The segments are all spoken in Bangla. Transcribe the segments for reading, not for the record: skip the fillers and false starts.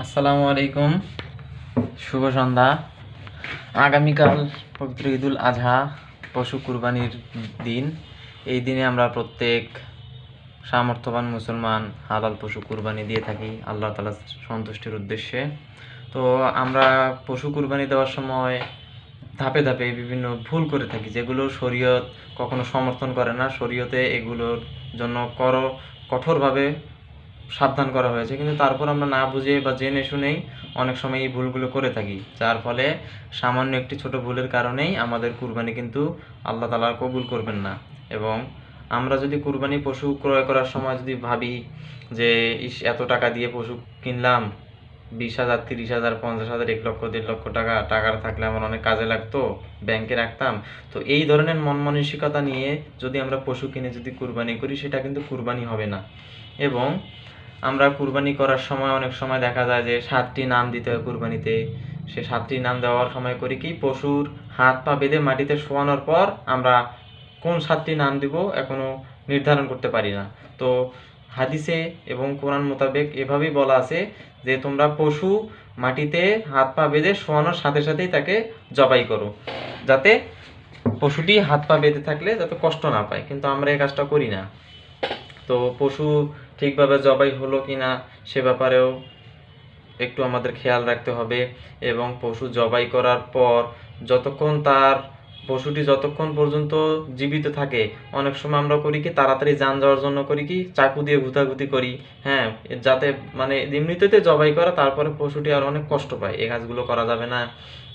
আসসালামু আলাইকুম, শুভ সন্ধ্যা। আগামীকাল পবিত্র ঈদুল আজহা, পশু কুরবানির দিন। এই দিনে আমরা প্রত্যেক সামর্থ্যবান মুসলমান হালাল পশু কুরবানি দিয়ে থাকি আল্লাহ তাআলার সন্তুষ্টির উদ্দেশ্যে। তো আমরা পশু কুরবানি দেওয়ার সময় ধাপে ধাপে বিভিন্ন ভুল করে থাকি, যেগুলো শরীয়ত কখনো সমর্থন করে না। শরীয়তে এগুলোর জন্য কঠোরভাবে সাবধান করা হয়েছে, কিন্তু তারপর আমরা না বুঝে বা জেনে শুনেই অনেক সময় এই ভুলগুলো করে থাকি, যার ফলে সামান্য একটি ছোট ভুলের কারণেই আমাদের কুরবানি কিন্তু আল্লাহ তাআলা কবুল করবেন না। এবং আমরা যদি কুরবানি পশু ক্রয় করার সময় যদি ভাবি যে এত টাকা দিয়ে পশু কিনলাম, 20,000, 30,000, 50,000, 1 লক্ষ, 1.5 লক্ষ টাকা থাকলে আমার অনেক কাজে লাগতো, ব্যাংকে রাখতাম। তো এই ধরনের মন মানসিকতা নিয়ে যদি আমরা পশু কিনে যদি কুরবানি করি, সেটা কিন্তু কুরবানি হবে না। এবং আমরা কুরবানি করার সময় অনেক সময় দেখা যায় যে 7টি নাম দিতে হয় কুরবানিতে। সে 7টি নাম দেওয়ার সময় করি কি, পশুর হাত পা বেঁধে মাটিতে শোয়ানোর পর আমরা কোন 7টি নাম দিব এখনো নির্ধারণ করতে পারি না। তো হাদিসে এবং কোরআন মোতাবেক এভাবেই বলা আছে যে তোমরা পশু মাটিতে হাত পা বেঁধে শোয়ানোর সাথে সাথেই তাকে জবাই করো, যাতে পশুটি হাত পা বেঁধে থাকলে যাতে কষ্ট না পায়। কিন্তু আমরা এই কাজটা করি না। তো পশু ঠিকভাবে জবাই হলো কি না সে ব্যাপারেও একটু আমাদের খেয়াল রাখতে হবে। এবং পশু জবাই করার পর পশুটি যতক্ষণ পর্যন্ত জীবিত থাকে, অনেক সময় আমরা করি কি তাড়াতাড়ি জান যাওয়ার জন্য করি কি চাকু দিয়ে গুতাগুতি করি, হ্যাঁ, যাতে মানে এমনিতে জবাই করা, তারপরে পশুটি আর অনেক কষ্ট পায়। এই কাজগুলো করা যাবে না।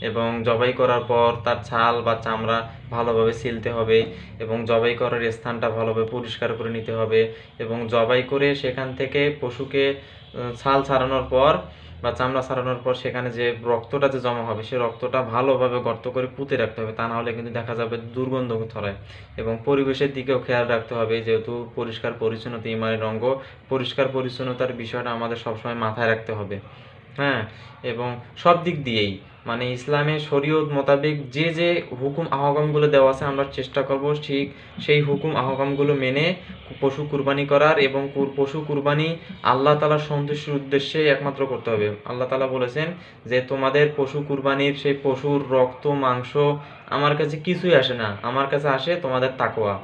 এবং জবাই করার পর তার ছাল বা চামড়া ভালোভাবে ছিলতে হবে এবং জবাই করার স্থানটা ভালোভাবে পরিষ্কার করে নিতে হবে। এবং জবাই করে সেখান থেকে পশুকে ছাল ছাড়ানোর পর বা চামড়া ছাড়ানোর পর সেখানে যে রক্তটা যে জমা হবে, সে রক্তটা ভালোভাবে গর্ত করে পুঁতে রাখতে হবে, তা না হলে কিন্তু দেখা যাবে দুর্গন্ধ ছড়ায়। এবং পরিবেশের দিকেও খেয়াল রাখতে হবে, যেহেতু পরিষ্কার পরিচ্ছন্নতা ইমানের অঙ্গ, পরিষ্কার পরিচ্ছন্নতার বিষয়টা আমাদের সবসময় মাথায় রাখতে হবে। হ্যাঁ, এবং সব দিক দিয়েই মানে ইসলামের শরীয়ত মোতাবেক যে হুকুম আহকামগুলো দেওয়া আছে, আমরা চেষ্টা করব ঠিক সেই হুকুম আহকামগুলো মেনে পশু কুরবানি করার। এবং পশু কুরবানি আল্লাহ তাআলার সন্তুষ্টির উদ্দেশ্যে একমাত্র করতে হবে। আল্লাহ তাআলা বলেছেন যে তোমাদের পশু কুরবানির সেই পশুর রক্ত মাংস আমার কাছে কিছুই আসে না, আমার কাছে আসে তোমাদের তাকওয়া।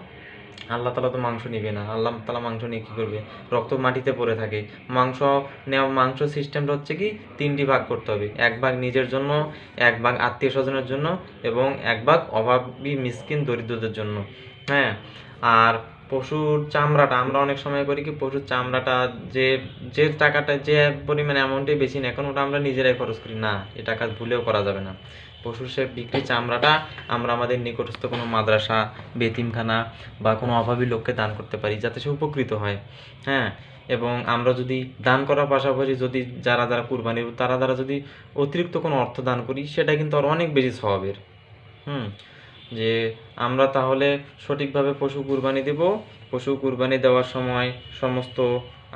আল্লাহ তাআলা তো মাংস নিবে না, আল্লাহ তাআলা মাংস নিয়ে কী করবে? রক্ত মাটিতে পড়ে থাকে। মাংস সিস্টেমটা হচ্ছে কি 3টি ভাগ করতে হবে, 1 ভাগ নিজের জন্য, 1 ভাগ আত্মীয় স্বজনের জন্য এবং 1 ভাগ অভাবী মিসকিন দরিদ্রদের জন্য। হ্যাঁ, আর পশুর চামড়াটা আমরা অনেক সময় করি কি, পশুর চামড়াটা যে যে টাকাটা যে পরিমাণে অ্যামাউন্টে বেশি না, এখন ওটা আমরা নিজেরাই খরচ করি না, এ টাকা ভুলেও করা যাবে না। পশুর সে বিক্রি চামড়াটা আমরা আমাদের নিকটস্থ কোনো মাদ্রাসা, বেতিমখানা বা কোনো অভাবী লোককে দান করতে পারি, যাতে সে উপকৃত হয়। হ্যাঁ, এবং আমরা যদি দান করার পাশাপাশি যদি যারা কুরবানি তারা যদি অতিরিক্ত কোনো অর্থ দান করি, সেটা কিন্তু আর অনেক বেশি সওয়াবের। যে আমরা তাহলে সঠিকভাবে পশু কুরবানি দেব। পশু কুরবানি দেওয়ার সময় সমস্ত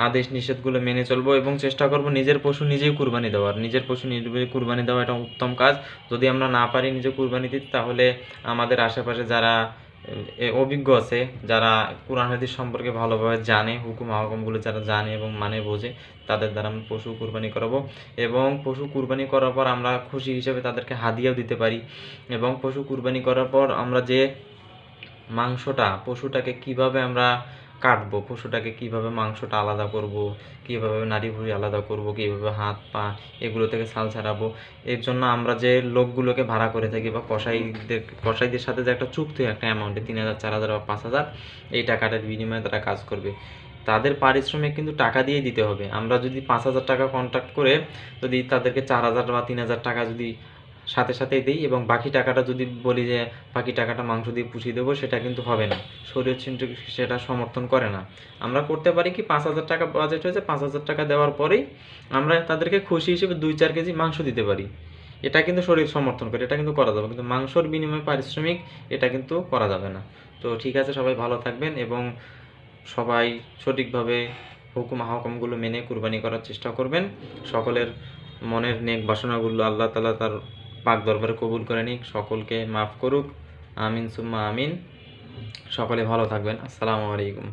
আদেশ নিষেধগুলো মেনে চলবো এবং চেষ্টা করব নিজের পশু নিজেই কুরবানি দেওয়ার। নিজের পশু নিজে কুরবানি দেওয়া এটা উত্তম কাজ। যদি আমরা না পারি নিজে কুরবানি দিতে, তাহলে আমাদের আশেপাশে যারা অভিজ্ঞ আছে, যারা কোরআন হাদিস সম্পর্কে ভালোভাবে জানে, হুকুম আহকামগুলো যারা জানে এবং মানে বোঝে, তাদের দ্বারা আমরা পশু কুরবানি করাবো। এবং পশু কুরবানি করার পর আমরা খুশি হিসেবে তাদেরকে হাদিয়াও দিতে পারি। এবং পশু কুরবানি করার পর আমরা যে পশুটাকে কিভাবে আমরা কাটবো, পশুটাকে কিভাবে মাংসটা আলাদা করব, কিভাবে নাড়ি ভুঁড়ি আলাদা করব, কিভাবে হাত পা এগুলো থেকে ছাল ছাড়াবো, এর জন্য আমরা যে লোকগুলোকে ভাড়া করে থাকি বা কসাইদের সাথে যে একটা চুক্তি, একটা অ্যামাউন্টে 3,000, 4,000 বা 5,000, এই টাকাটার বিনিময়ে তারা কাজ করবে। তাদের পারিশ্রমিক কিন্তু টাকা দিয়েই দিতে হবে। আমরা যদি 5,000 টাকা কন্ট্রাক্ট করে যদি তাদেরকে 4,000 বা 3,000 টাকা যদি সাথে সাথেই দিই এবং বাকি টাকাটা যদি বলি যে বাকি টাকাটা মাংস দিয়ে পুষিয়ে দেবো, সেটা কিন্তু হবে না। শরীয়ত কিন্তু সেটা সমর্থন করে না। আমরা করতে পারি কি, 5,000 টাকা বাজেট হয়েছে, 5,000 টাকা দেওয়ার পরেই আমরা তাদেরকে খুশি হিসেবে 2-4 কেজি মাংস দিতে পারি। এটা কিন্তু শরীর সমর্থন করে, এটা কিন্তু করা যাবে। কিন্তু মাংসর বিনিময়ে পারিশ্রমিক এটা কিন্তু করা যাবে না। তো ঠিক আছে, সবাই ভালো থাকবেন এবং সবাই সঠিকভাবে হুকুম আহকামগুলো মেনে কুরবানি করার চেষ্টা করবেন। সকলের মনের নেক বাসনাগুলো আল্লাহ তাআলা তার পাক দরবারে কবুল করে নিক, সকলকে মাফ করুক। আমিন সুম্মা আমিন। সকলে ভালো থাকবেন। আসসালামু আলাইকুম।